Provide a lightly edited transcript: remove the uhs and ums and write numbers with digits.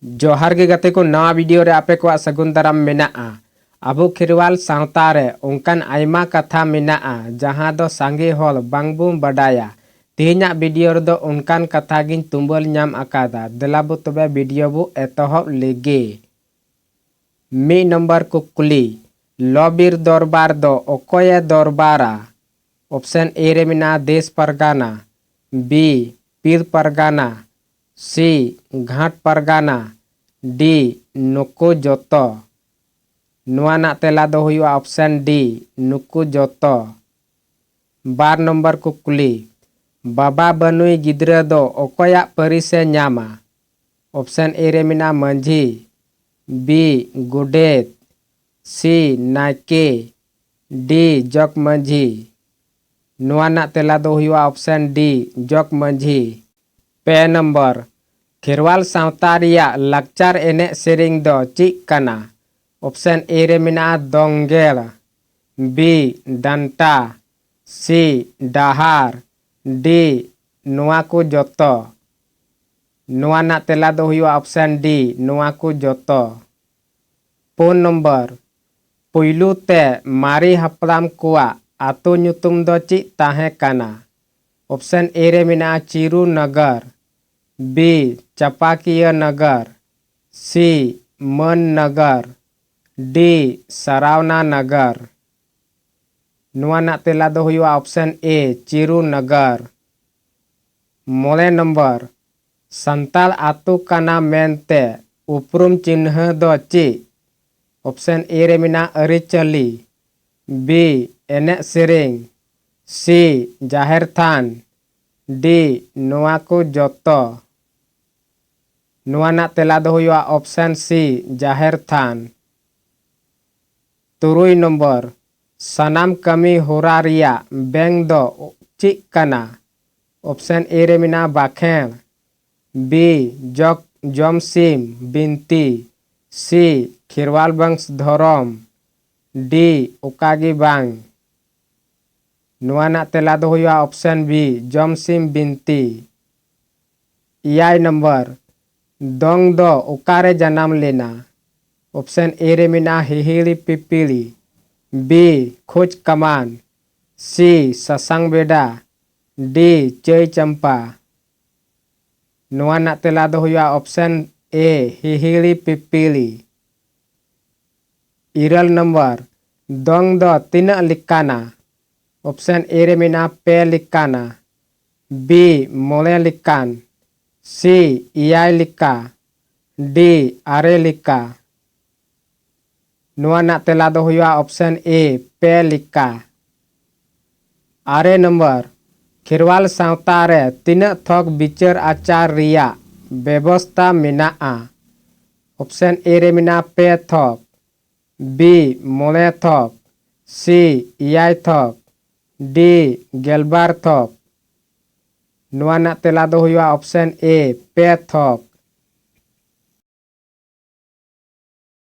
जोहार के गते को नवा वीडियो रे आपे को सगुन दाराम मेनाआ। अबो खिरवाल सावता रे उनकान आयमा कथा मेनाआ जहां दो सांगे हॉल बांगबू बडाया। तेहना वीडियो रे दो उनकान कथा गिन तुंबल नाम अकादा। देलाबो तबे वीडियो बो एतहब लेगे। मी नंबर कुकुली लॉबीर दरबार दो ओकोये दरबारा। ऑप्शन ए रे मिना देश परगाना, बी पीर परगाना, सी घाट परगाना, डी नुकु जोतो। नुआ ना तेला दो हुआ ऑप्शन डी नुकु जोतो। 12 नंबर कुकुली बाबा बनुई गिद्रा दो ओकोया परिसे न्यामा। ऑप्शन ए रे मिना मंझी, बी गुडेत, सी नायके, डी जग मंझी। नुआ ना तेला दो हुआ ऑप्शन डी जग मंझी। 5 नंबर खिरवाल सावता रिया लाकचार एने सेरिंग दो चिक कना। ऑप्शन ए रे मिना दोंगेल, बी डंटा, सी डाहार, डी नुआ को जोतो। नुआ ना तेला दो हुआ ऑप्शन डी नुआ को जोतो। 4 नंबर पुइलू ते मारी हपलाम कुआ आतो नुतुम दो चिक ताहे कना। ऑप्शन ए रे मिना चिरू नगर, बी चपाकिया नगर, सी मन नगर, डी सरावना नगर। नुआ ना तेला दो हुआ ऑप्शन ए चिरू नगर। 9 नंबर संताल आतु कना मेनते उपरुम चिन्ह दो ची। ऑप्शन ए रे मिना अरिचली, बी एने सेरिंग, सी जाहिर थान, डी नुआ को जोतो। नुआ ना तेला दो हुआ ऑप्शन सी जाहिर थान। 3 नंबर सनाम कमी होरा रिया बैंक दो चिक कना। ऑप्शन ए रे मिना बाखें, बी जग जमसिम बिनती, सी खिरवाल वंश धरम, डी उकागी बांग। नुआ ना तेला दो हुआ ऑप्शन बी जमसिम बिनती। 8 नंबर दोंग दो उकारे जन्म लेना। ऑप्शन ए रे मिना हिहिली पिपीली, बी खोज कमान, सी ससंग बेडा, डी चई चंपा। नुआ ना तेला दो हुआ ऑप्शन ए हिहिली पिपीली। 9 नंबर दोंग दो तीना लिकाना। ऑप्शन ए रे मिना पे लिकाना, बी मोले लिकान, सी इयाय लिका, डी आरे लिका। नुआ ना तेला दो हुआ ऑप्शन ए पे लिका। 8 नंबर खिरवाल सावता रे तीना थोक बिचार आचार रिया व्यवस्था मेनाआ। ऑप्शन ए रे मिना पे थोक, बी मोले थोक, सी इयाय थोक, डी गेलबार थोक। नुआ ना तेला दो हुआ ऑप्शन ए पे थोक।